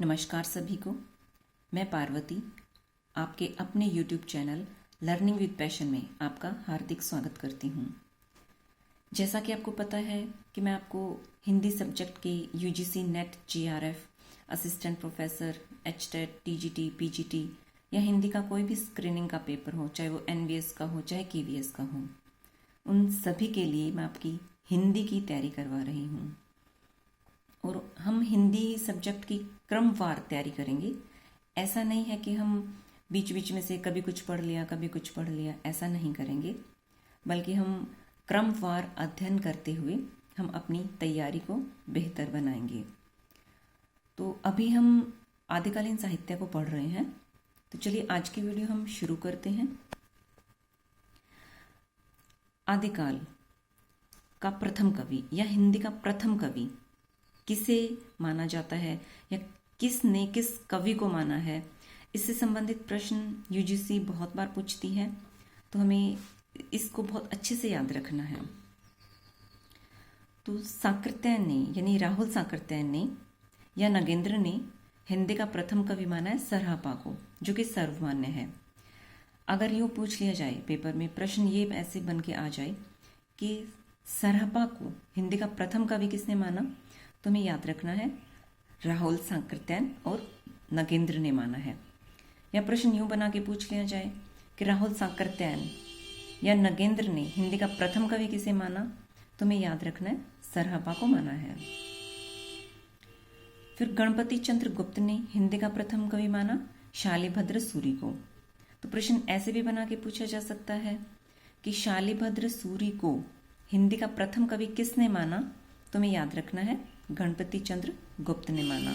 नमस्कार सभी को। मैं पार्वती आपके अपने YouTube channel learning with passion में आपका हार्दिक स्वागत करती हूँ। जैसा कि आपको पता है कि मैं आपको हिंदी सब्जेक्ट के UGC net GRF assistant professor HTET TGT PGT या हिंदी का कोई भी स्क्रीनिंग का पेपर हो, चाहे वो NVS का हो चाहे KVS का हो, उन सभी के लिए मैं आपकी हिंदी की तैयारी करवा रही हूँ। और हम हिंदी सब्जेक्ट की क्रमवार तैयारी करेंगे। ऐसा नहीं है कि हम बीच बीच में से कभी कुछ पढ़ लिया कभी कुछ पढ़ लिया, ऐसा नहीं करेंगे, बल्कि हम क्रमवार अध्ययन करते हुए हम अपनी तैयारी को बेहतर बनाएंगे। तो अभी हम आदिकालीन साहित्य को पढ़ रहे हैं, तो चलिए आज की वीडियो हम शुरू करते हैं। आदिकाल का प्रथम कवि या हिंदी का प्रथम कवि किसे माना जाता है या किसने किस कवि को माना है, इससे संबंधित प्रश्न यूजीसी बहुत बार पूछती है, तो हमें इसको बहुत अच्छे से याद रखना है। तो साकृत्यायन ने यानी राहुल साकृत्यायन ने या नगेंद्र ने हिंदी का प्रथम कवि माना है सरहपा को, जो कि सर्वमान्य है। अगर यूँ पूछ लिया जाए पेपर में, प्रश्न ये ऐसे बन के आ जाए कि सरहपा को हिंदी का प्रथम कवि किसने माना, तो हमें याद रखना है राहुल साकृत्यायन और नगेंद्र ने माना है। या प्रश्न यूं बना के पूछ लिया जाए कि राहुल साकृत्यायन या नगेंद्र ने हिंदी का प्रथम कवि किसे माना, तो हमें याद रखना है सरहपा को माना है। फिर गणपति चंद्र गुप्त ने हिंदी का प्रथम कवि माना शालिभद्र सूरि को। तो प्रश्न ऐसे भी बना के पूछा जा सकता है कि शालिभद्र सूरि को हिंदी का प्रथम कवि किसने माना, तो हमें याद रखना है गणपति चंद्र गुप्त ने माना।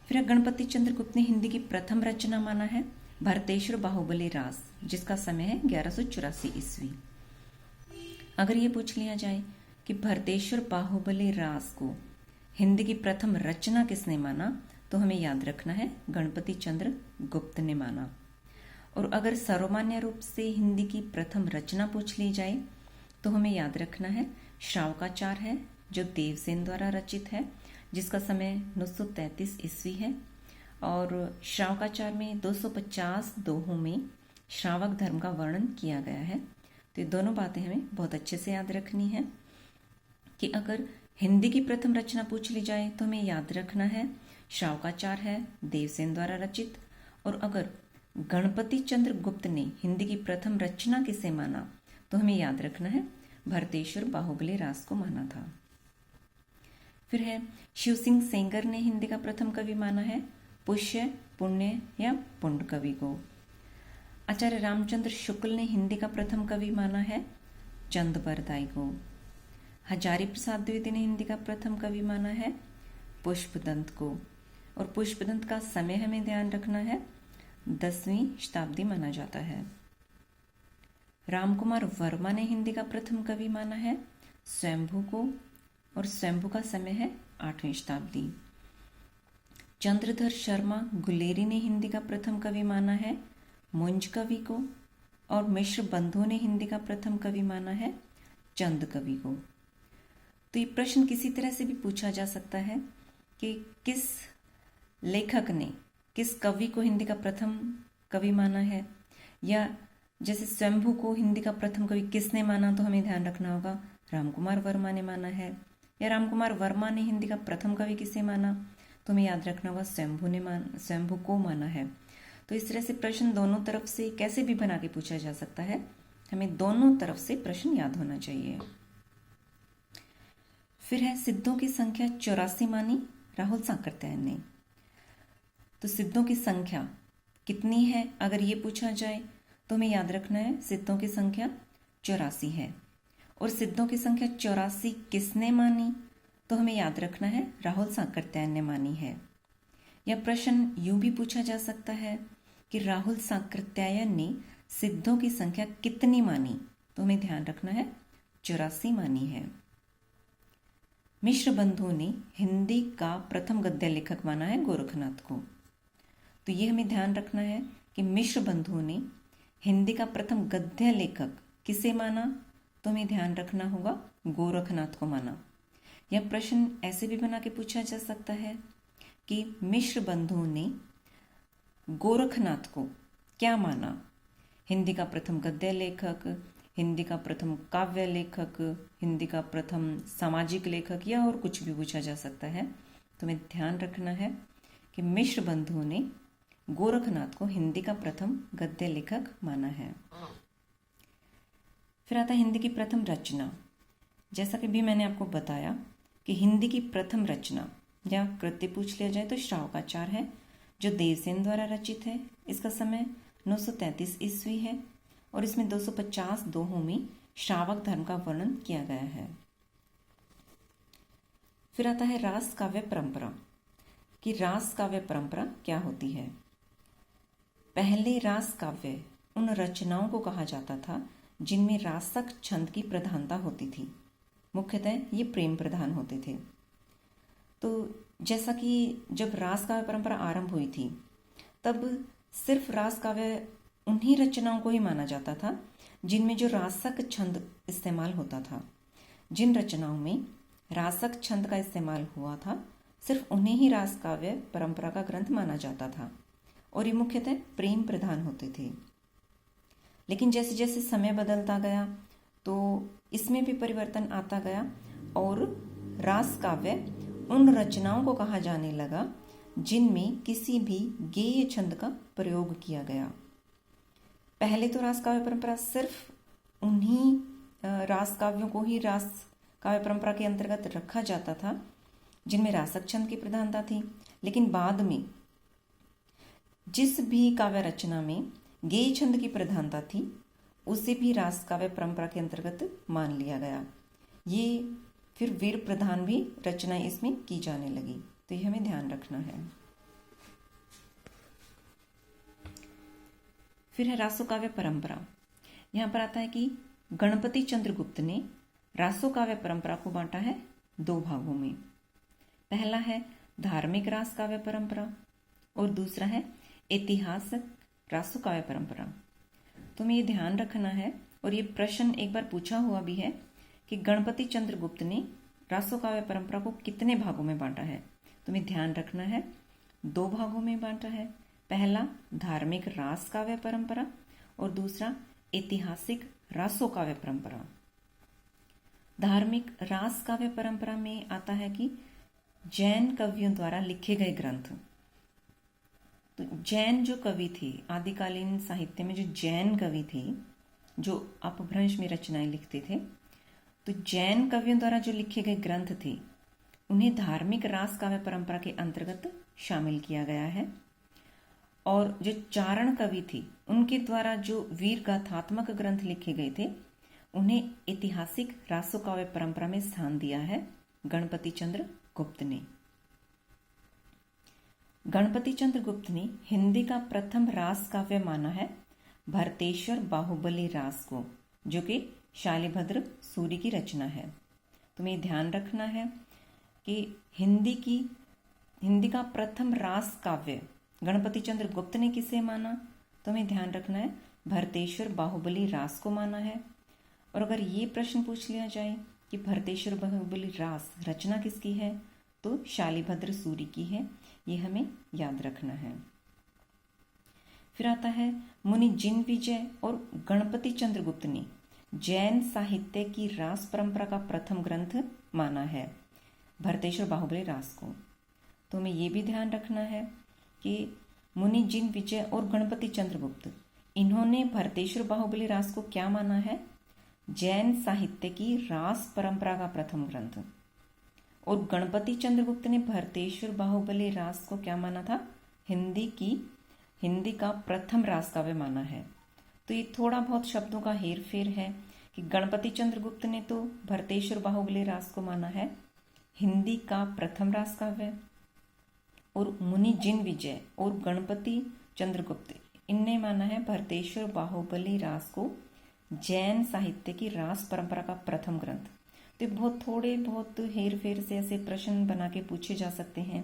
फिर गणपति चंद्र गुप्त ने हिंदी की प्रथम रचना माना है भरतेश्वर बाहुबली रास, जिसका समय है 1184 ईस्वी। अगर ये पूछ लिया जाए कि भरतेश्वर बाहुबली रास को हिंदी की प्रथम रचना किसने माना, तो हमें याद रखना है गणपति चंद्र गुप्त ने माना। और अगर सर्वमान्य रूप से हिंदी की प्रथम रचना पूछ ली जाए, तो हमें याद रखना है श्रावकाचार है, जो देवसेन द्वारा रचित है, जिसका समय 933 ईस्वी है। और श्रावकाचार में 250 दोहों में श्रावक धर्म का वर्णन किया गया है। तो ये दोनों बातें हमें बहुत अच्छे से याद रखनी है कि अगर हिंदी की प्रथम रचना पूछ ली जाए तो हमें याद रखना है श्रावकाचार है, देवसेन द्वारा रचित। और अगर गणपति चंद्र गुप्त ने हिंदी की प्रथम रचना किसे माना, तो हमें याद रखना है भरतेश्वर बाहुबली रास को माना था। फिर है शिव सिंह सेंगर ने हिंदी का प्रथम कवि माना है पुष्य, पुण्य या पुण्ड कवि को। आचार्य रामचंद्र शुक्ल ने हिंदी का प्रथम कवि माना है चंद बरदाई को। हजारी प्रसाद द्विवेदी ने हिंदी का प्रथम कवि माना है पुष्पदंत को। और पुष्पदंत का समय हमें ध्यान रखना है 10वीं शताब्दी माना जाता है। रामकुमार वर्मा ने हिंदी का प्रथम कवि माना है स्वयंभू को, और स्वयंभू का समय है 8वीं शताब्दी। चंद्रधर शर्मा गुलेरी ने हिंदी का प्रथम कवि माना है मुंज कवि को, और मिश्र बंधु ने हिंदी का प्रथम कवि माना है चंद कवि को। तो ये प्रश्न किसी तरह से भी पूछा जा सकता है कि किस लेखक ने किस कवि को हिंदी का प्रथम कवि माना है, या जैसे स्वयंभू को हिंदी का प्रथम कवि किसने माना, तो हमें ध्यान रखना होगा रामकुमार वर्मा ने माना है। या रामकुमार वर्मा ने हिंदी का प्रथम कवि किसे माना, तो हमें याद रखना होगा स्वयंभू को माना है। तो इस तरह से प्रश्न दोनों तरफ से कैसे भी बना के पूछा जा सकता है, हमें दोनों तरफ से प्रश्न याद होना चाहिए। फिर है सिद्धों की संख्या 84 मानी राहुल साकृत्यायन ने। तो सिद्धों की संख्या कितनी है, अगर ये पूछा जाए तो हमें याद रखना है सिद्धों की संख्या 84 है। और सिद्धों की संख्या 84 किसने मानी, तो हमें याद रखना है राहुल साकृत्यायन ने मानी है। यह प्रश्न यूं भी पूछा जा सकता है कि राहुल साकृत्यायन ने सिद्धों की संख्या कितनी मानी, तो हमें ध्यान रखना है 84 मानी है। मिश्र बंधु ने हिंदी का प्रथम गद्य लेखक माना है गोरखनाथ को। तो ये हमें ध्यान रखना है कि मिश्र बंधु ने हिंदी का प्रथम गद्य लेखक किसे माना, तो हमें ध्यान रखना होगा गोरखनाथ को माना। यह प्रश्न ऐसे भी बना के पूछा जा सकता है कि मिश्र बंधुओं ने गोरखनाथ को क्या माना। हिंदी का प्रथम गद्य लेखक, हिंदी का प्रथम काव्य लेखक, हिंदी का प्रथम सामाजिक लेखक, या और कुछ भी पूछा जा सकता है। तुम्हें ध्यान रखना है कि मिश्र बंधुओं ने गोरखनाथ को हिंदी का प्रथम गद्य लेखक माना है। फिर आता है हिंदी की प्रथम रचना। जैसा कि भी मैंने आपको बताया कि हिंदी की प्रथम रचना या कृति पूछ लिया जाए तो श्रावकाचार है, जो देवसेन द्वारा रचित है। इसका समय 933 ईस्वी है और इसमें 250 दोहों में श्रावक धर्म का वर्णन किया गया है। फिर आता है रास काव्य परंपरा, कि रास काव्य परंपरा क्या होती है। पहले रास काव्य उन रचनाओं को कहा जाता था जिनमें रासक छंद की प्रधानता होती थी। मुख्यतः ये प्रेम प्रधान होते थे। तो जैसा कि जब रास काव्य परंपरा आरंभ हुई थी तब सिर्फ रास काव्य उन्हीं रचनाओं को ही माना जाता था जिनमें जो रासक छंद इस्तेमाल होता था। जिन रचनाओं में रासक छंद का इस्तेमाल हुआ था सिर्फ उन्हें ही रास काव्य परंपरा का ग्रंथ माना जाता था और ये मुख्यतः प्रेम प्रधान होते थे। लेकिन जैसे जैसे समय बदलता गया तो इसमें भी परिवर्तन आता गया और रास काव्य उन रचनाओं को कहा जाने लगा जिनमें किसी भी गेय छंद का प्रयोग किया गया। पहले तो रास काव्य परंपरा सिर्फ उन्हीं रास काव्यों को ही रास काव्य परंपरा के अंतर्गत रखा जाता था जिनमें रासक छंद की प्रधानता थी, लेकिन बाद में जिस भी काव्य रचना में गेय छंद की प्रधानता थी उसे भी रास काव्य परंपरा के अंतर्गत मान लिया गया। ये फिर वीर प्रधान भी रचनाएं इसमें की जाने लगी, तो ये हमें ध्यान रखना है। फिर है रासो काव्य परंपरा। यहाँ पर आता है कि गणपति चंद्रगुप्त ने रासो काव्य परंपरा को बांटा है दो भागों में। पहला है धार्मिक रास काव्य परंपरा और दूसरा है ऐतिहासिक रासो काव्य परंपरा। तुम्हें ये ध्यान रखना है और ये प्रश्न एक बार पूछा हुआ भी है कि गणपति चंद्रगुप्त ने रासो काव्य परंपरा को कितने भागों में बांटा है। तुम्हें ध्यान रखना है, दो भागों में बांटा है। पहला धार्मिक रास काव्य परंपरा और दूसरा ऐतिहासिक रासो काव्य परंपरा। धार्मिक रास काव्य परंपरा में आता है कि जैन कवियों द्वारा लिखे गए ग्रंथ। तो जैन जो कवि थे, आदिकालीन साहित्य में जो जैन कवि थे जो अपभ्रंश में रचनाएं लिखते थे, तो जैन कवियों द्वारा जो लिखे गए ग्रंथ थे उन्हें धार्मिक रास काव्य परंपरा के अंतर्गत शामिल किया गया है। और जो चारण कवि थे उनके द्वारा जो वीर गाथात्मक ग्रंथ लिखे गए थे उन्हें ऐतिहासिक रासो काव्य परंपरा में स्थान दिया है गणपति चंद्र गुप्त ने। गणपति चंद्र गुप्त ने हिंदी का प्रथम रास काव्य माना है भरतेश्वर बाहुबली रास को, जो कि शालिभद्र सूरी की रचना है। तुम्हें ध्यान रखना है कि हिंदी का प्रथम रास काव्य गणपति चंद्र गुप्त ने किसे माना। तुम्हें ध्यान रखना है भरतेश्वर बाहुबली रास को माना है। और अगर ये प्रश्न पूछ लिया जाए कि भरतेश्वर बाहुबली रास रचना किसकी है तो शालिभद्र सूरी की है, ये हमें याद रखना है। फिर आता है मुनि जिन विजय और गणपति चंद्रगुप्त ने जैन साहित्य की रास परंपरा का प्रथम ग्रंथ माना है भरतेश्वर बाहुबली रास को। तो हमें ये भी ध्यान रखना है कि मुनि जिन विजय और गणपति चंद्रगुप्त इन्होंने भरतेश्वर बाहुबली रास को क्या माना है, जैन साहित्य की रास परंपरा का प्रथम ग्रंथ। और गणपति चंद्रगुप्त ने भरतेश्वर बाहुबली रास को क्या माना था, हिंदी का प्रथम रास काव्य माना है। तो ये थोड़ा बहुत शब्दों का हेर फेर है कि गणपति चंद्रगुप्त ने तो भरतेश्वर बाहुबली रास को माना है हिंदी का प्रथम रास काव्य, और मुनि जिन विजय और गणपति चंद्रगुप्त इनने माना है भरतेश्वर बाहुबली रास को जैन साहित्य की रास परंपरा का प्रथम ग्रंथ। तो बहुत हेर फेर से ऐसे प्रश्न बना के पूछे जा सकते हैं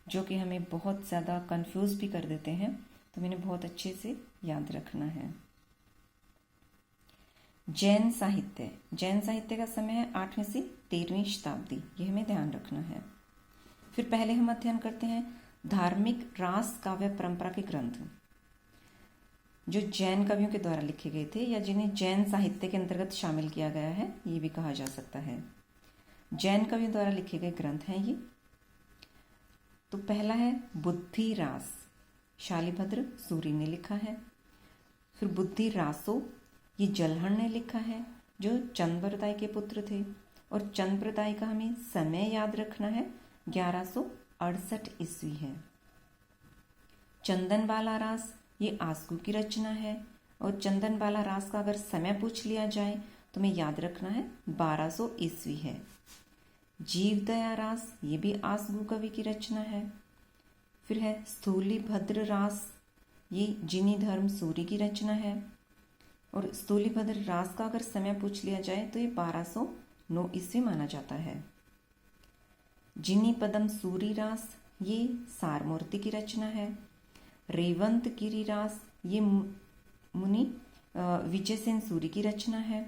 जो कि हमें बहुत ज़्यादा कंफ्यूज भी कर देते हैं, तो मैंने बहुत अच्छे से याद रखना है। जैन साहित्य का समय है 8वीं से 13वीं शताब्दी, ये हमें ध्यान रखना है। फिर पहले हम अध्ययन करते हैं धार्मिक रास काव्य परंपरा के ग्रंथ जो जैन कवियों के द्वारा लिखे गए थे या जिन्हें जैन साहित्य के अंतर्गत शामिल किया गया है, ये भी कहा जा सकता है। जैन कवियों द्वारा लिखे गए ग्रंथ हैं ये। तो पहला है बुद्धि रास, शालिभद्र सूरी ने लिखा है। फिर बुद्धि रासो, ये जलहण ने लिखा है, जो चंद्रप्रदाय के पुत्र थे। और चंद्रप्रदाय का हमें समय याद रखना है, 1168 ईस्वी है। चंदनबाला रास, ये आसगू की रचना है। और चंदनबाला रास का अगर समय पूछ लिया जाए तो हमें याद रखना है 1200 ईस्वी है। जीवदया रास, ये भी आसगू कवि की रचना है। फिर है स्थूलीभद्र रास, ये जिनी धर्म सूरी की रचना है। और स्थूलीभद्र रास का अगर समय पूछ लिया जाए तो ये 1209 ईस्वी माना जाता है। जिनी पदम सूरी रास, ये सारमूर्ति की रचना है। रेवंत गिरी रास, ये मुनि विजयसेन सूरी की रचना है।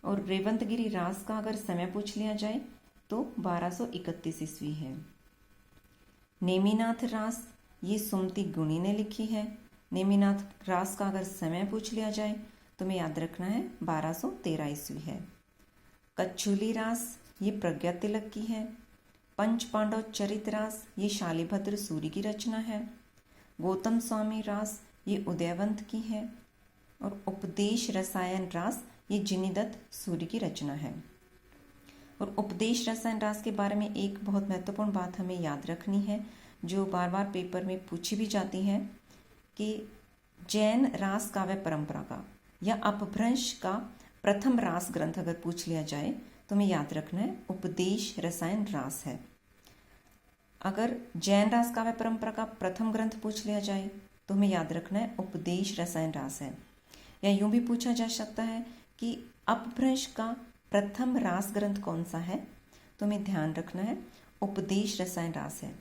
और रेवंत गिरी रास का अगर समय पूछ लिया जाए तो 1231 ईस्वी है। नेमिनाथ रास, ये सुमति गुणी ने लिखी है। नेमिनाथ रास का अगर समय पूछ लिया जाए तो हमें याद रखना है 1213 ईस्वी है। कच्छुली रास, ये प्रज्ञा तिलक की है। पंच पांडव चरित रास, ये शालिभद्र सूरी की रचना है। गौतम स्वामी रास, ये उदयवंत की है। और उपदेश रसायन रास, ये जिनीदत्त सूरी की रचना है। और उपदेश रसायन रास के बारे में एक बहुत महत्वपूर्ण बात हमें याद रखनी है, जो बार बार पेपर में पूछी भी जाती है, कि जैन रास काव्य परंपरा का या अपभ्रंश का प्रथम रास ग्रंथ अगर पूछ लिया जाए तो हमें याद रखना है उपदेश रसायन रास है। अगर जैन रास काव्य परंपरा का प्रथम ग्रंथ पूछ लिया जाए तो हमें याद रखना है उपदेश रसायन रास है। या यूं भी पूछा जा सकता है कि अपभ्रंश का प्रथम रास ग्रंथ कौन सा है, तो हमें ध्यान रखना है उपदेश रसायन रास है।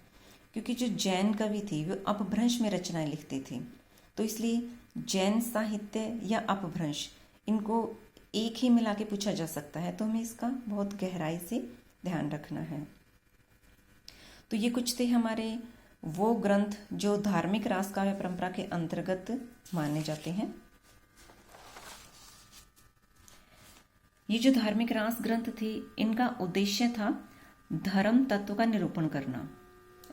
क्योंकि जो जैन कवि थे वो अपभ्रंश में रचनाएं लिखते थे, तो इसलिए जैन साहित्य या अपभ्रंश इनको एक ही मिला के पूछा जा सकता है, तो हमें इसका बहुत गहराई से ध्यान रखना है। तो ये कुछ थे हमारे वो ग्रंथ जो धार्मिक रास काव्य परंपरा के अंतर्गत माने जाते हैं। ये जो धार्मिक रास ग्रंथ थे, इनका उद्देश्य था धर्म तत्व का निरूपण करना।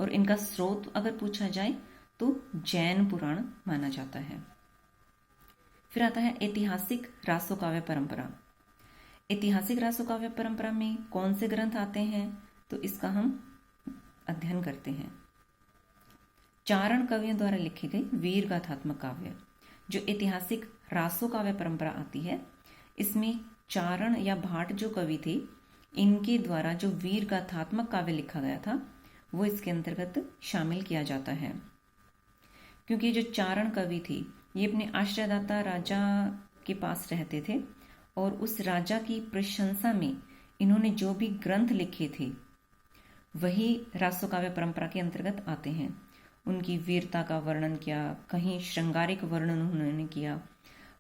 और इनका स्रोत अगर पूछा जाए तो जैन पुराण माना जाता है। फिर आता है ऐतिहासिक रासो काव्य परंपरा। ऐतिहासिक रासो काव्य परंपरा में कौन से ग्रंथ आते हैं, तो इसका हम अध्ययन करते हैं। चारण कवियों द्वारा लिखे गए वीर गाथात्मक काव्य, जो ऐतिहासिक रासो काव्य परंपरा आती है, इसमें चारण या भाट जो कवि थे, इनके द्वारा जो वीर गाथात्मक काव्य लिखा गया था वो इसके अंतर्गत शामिल किया जाता है। क्योंकि जो चारण कवि थे ये अपने आश्रयदाता राजा के पास रहते थे और उस राजा की प्रशंसा में इन्होंने जो भी ग्रंथ लिखे थे वही रासो काव्य परंपरा के अंतर्गत आते हैं। उनकी वीरता का वर्णन किया, कहीं श्रृंगारिक वर्णन उन्होंने किया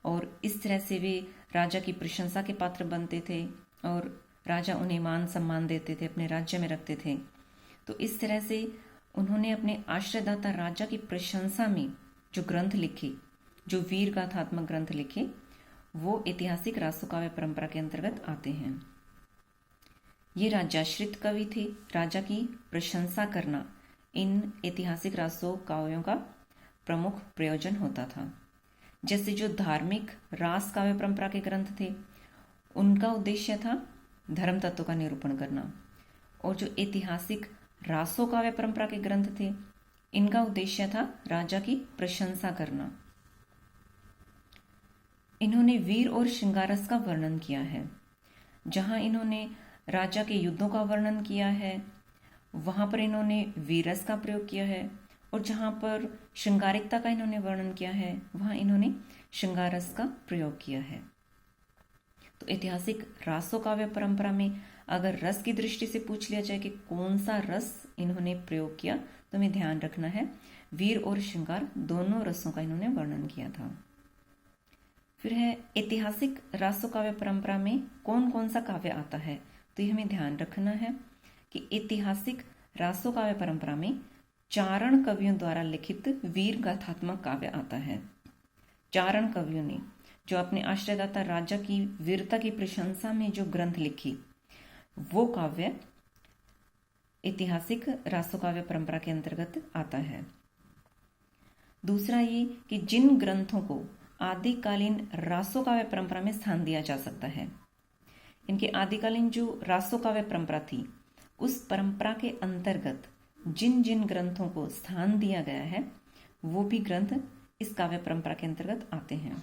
और इस तरह से वे राजा की प्रशंसा के पात्र बनते थे और राजा उन्हें मान सम्मान देते थे, अपने राज्य में रखते थे। तो इस तरह से उन्होंने अपने आश्रयदाता राजा की प्रशंसा में जो ग्रंथ लिखे, जो वीर गाथात्मक ग्रंथ लिखे, वो ऐतिहासिक रासो काव्य परंपरा के अंतर्गत आते हैं। ये राजाश्रित कवि थे। राजा की प्रशंसा करना इन ऐतिहासिक रासो काव्यों का प्रमुख प्रयोजन होता था। जैसे जो धार्मिक रास काव्य परंपरा के ग्रंथ थे उनका उद्देश्य था धर्म तत्व का निरूपण करना, और जो ऐतिहासिक रासो काव्य परंपरा के ग्रंथ थे इनका उद्देश्य था राजा की प्रशंसा करना। इन्होंने वीर और श्रृंगारस का वर्णन किया है। जहां इन्होंने राजा के युद्धों का वर्णन किया है वहां पर इन्होंने वीरस का प्रयोग किया है, और जहां पर श्रृंगारिकता का इन्होंने वर्णन किया है वहां इन्होंने श्रृंगारस का प्रयोग किया है। तो ऐतिहासिक रासो काव्य परंपरा में अगर रस की दृष्टि से पूछ लिया जाए कि कौन सा रस इन्होंने प्रयोग किया, तो हमें ध्यान रखना है वीर और श्रृंगार दोनों रसों का इन्होंने वर्णन किया था। फिर है ऐतिहासिक रासो काव्य परंपरा में कौन कौन सा काव्य आता है, तो ये हमें ध्यान रखना है कि ऐतिहासिक रासो काव्य परंपरा में चारण कवियों द्वारा लिखित वीर गाथात्मक काव्य आता है। चारण कवियों ने जो अपने आश्रयदाता राजा की वीरता की प्रशंसा में जो ग्रंथ लिखी, वो काव्य ऐतिहासिक रासो काव्य परंपरा के अंतर्गत आता है। दूसरा ये कि जिन ग्रंथों को आदिकालीन रासो काव्य परंपरा में स्थान दिया जा सकता है, इनके आदिकालीन जो रासो काव्य परंपरा थी, उस परंपरा के अंतर्गत जिन जिन ग्रंथों को स्थान दिया गया है, वो भी ग्रंथ इस काव्य परंपरा के अंतर्गत आते हैं।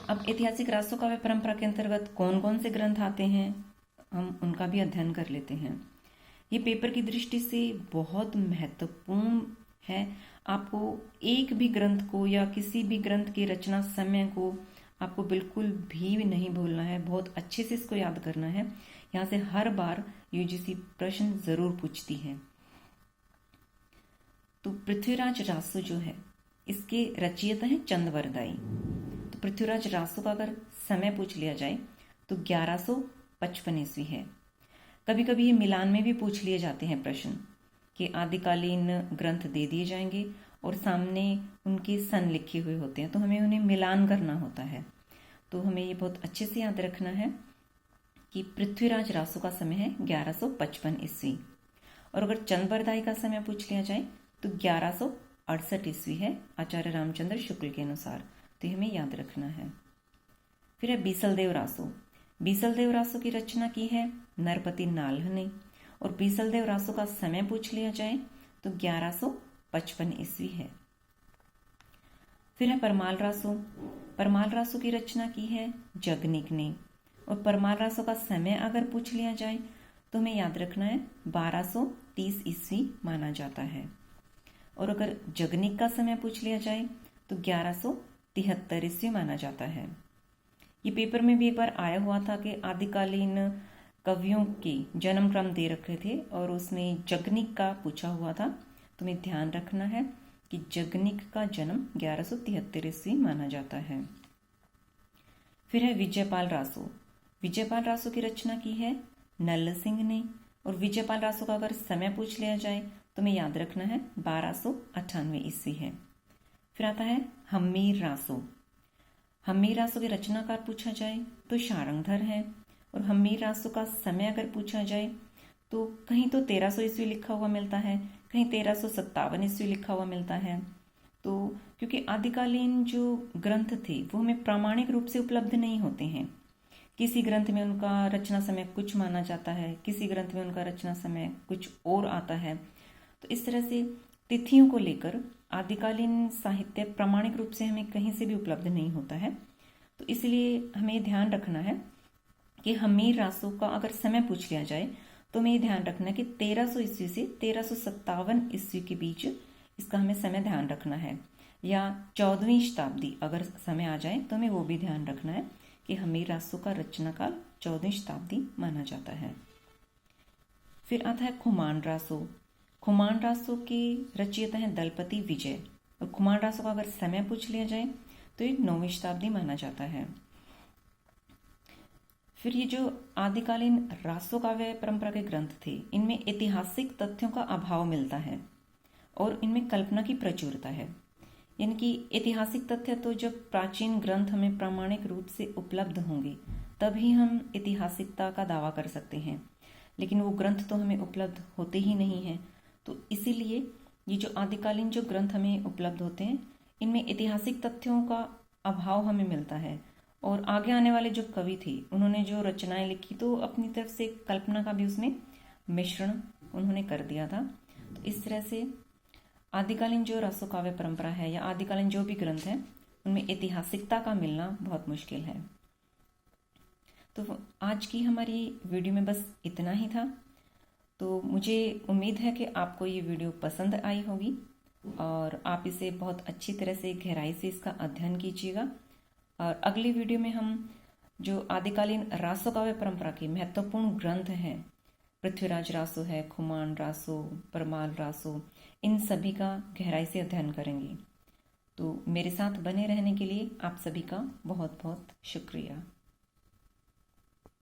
अब ऐतिहासिक रासो काव्य परंपरा के अंतर्गत कौन कौन से ग्रंथ आते हैं, हम उनका भी अध्ययन कर लेते हैं। ये पेपर की दृष्टि से बहुत महत्वपूर्ण है। आपको एक भी ग्रंथ को या किसी भी ग्रंथ की रचना समय को आपको बिल्कुल भी नहीं भूलना है, बहुत अच्छे से इसको याद करना है। यहाँ से हर बार यूजीसी प्रश्न जरूर पूछती है। तो पृथ्वीराज रासो जो है, इसके रचयिता है चंदवरदाई। तो पृथ्वीराज रासो का अगर समय पूछ लिया जाए तो 1155 ईस्वी है। कभी कभी ये मिलान में भी पूछ लिए जाते हैं प्रश्न कि आदिकालीन ग्रंथ दे दिए जाएंगे और सामने उनके सन लिखे हुए होते हैं, तो हमें उन्हें मिलान करना होता है। तो हमें ये बहुत अच्छे से याद रखना है कि पृथ्वीराज रासो का समय है 1155 ईस्वी, और अगर चंदवरदाई का समय पूछ लिया जाए तो 1168 ईस्वी है आचार्य रामचंद्र शुक्ल के अनुसार। तो हमें याद रखना है। फिर है बीसलदेव रासो। बीसलदेव रासो की रचना की है नरपति नाल्ह ने, और बीसलदेव रासो का समय पूछ लिया जाए तो 1155 ईस्वी है। फिर है परमाल रासो। परमाल रासो की रचना की है जगनिक ने, और परमाल रासो का समय अगर पूछ लिया जाए तो हमें याद रखना है 1230 ईस्वी माना जाता है, और अगर जगनिक का समय पूछ लिया जाए तो 1173 ईस्वी माना जाता है। ये पेपर में भी एक बार आया हुआ था कि आदिकालीन कवियों के जन्म क्रम दे रखे थे और उसमें जगनिक का पूछा हुआ था। तो हमें ध्यान रखना है कि जगनिक का जन्म 1173 ईस्वी माना जाता है। फिर है विजयपाल रासो। विजयपाल रासो की रचना की है नल्ल सिंह ने, और विजयपाल रासो का अगर समय पूछ लिया जाए तो हमें याद रखना है 1298 ईस्वी है। फिर आता है हम्मीर रासो। हम्मीर रासो के रचनाकार पूछा जाए तो शारंगधर है, और हम्मीर रासो का समय अगर पूछा जाए तो कहीं तो 1300 ईस्वी लिखा हुआ मिलता है, कहीं 1357 ईस्वी लिखा हुआ मिलता है। तो क्योंकि आदिकालीन जो ग्रंथ थे वो हमें प्रामाणिक रूप से उपलब्ध नहीं होते हैं, किसी ग्रंथ में उनका रचना समय कुछ माना जाता है, किसी ग्रंथ में उनका रचना समय कुछ और आता है। तो इस तरह से तिथियों को लेकर आदिकालीन साहित्य प्रामाणिक रूप से हमें कहीं से भी उपलब्ध नहीं होता है। तो इसलिए हमें ध्यान रखना है कि हम्मीर रासो का अगर समय पूछ लिया जाए तो हमें ये ध्यान रखना है कि 1300 ईस्वी से 1357 ईस्वी के बीच इसका हमें समय ध्यान रखना है, या 14वीं शताब्दी अगर समय आ जाए तो हमें वो भी ध्यान रखना है कि हम्मीर रासो का रचना काल 14वीं शताब्दी माना जाता है। फिर आता है खुमान रासो। खुमान रासो के रचयिता हैं दलपति विजय, और खुमान रासो का अगर समय पूछ लिया जाए तो ये 9वीं शताब्दी माना जाता है। फिर ये जो आदिकालीन रासो काव्य परंपरा के ग्रंथ थे, इनमें ऐतिहासिक तथ्यों का अभाव मिलता है और इनमें कल्पना की प्रचुरता है। यानी कि ऐतिहासिक तथ्य तो जब प्राचीन ग्रंथ हमें प्रामाणिक रूप से उपलब्ध होंगे तभी हम ऐतिहासिकता का दावा कर सकते हैं, लेकिन वो ग्रंथ तो हमें उपलब्ध होते ही नहीं हैं। तो इसीलिए ये जो आदिकालीन जो ग्रंथ हमें उपलब्ध होते हैं, इनमें ऐतिहासिक तथ्यों का अभाव हमें मिलता है, और आगे आने वाले जो कवि थे उन्होंने जो रचनाएं लिखी तो अपनी तरफ से कल्पना का भी उसमें मिश्रण उन्होंने कर दिया था। तो इस तरह से आदिकालीन जो रासो काव्य परंपरा है या आदिकालीन जो भी ग्रंथ है उनमें ऐतिहासिकता का मिलना बहुत मुश्किल है। तो आज की हमारी वीडियो में बस इतना ही था। तो मुझे उम्मीद है कि आपको ये वीडियो पसंद आई होगी और आप इसे बहुत अच्छी तरह से गहराई से इसका अध्ययन कीजिएगा। और अगली वीडियो में हम जो आदिकालीन रासो काव्य परंपरा के महत्वपूर्ण ग्रंथ हैं, पृथ्वीराज रासो है, खुमान रासो, परमाल रासो, इन सभी का गहराई से अध्ययन करेंगे। तो मेरे साथ बने रहने के लिए आप सभी का बहुत बहुत शुक्रिया।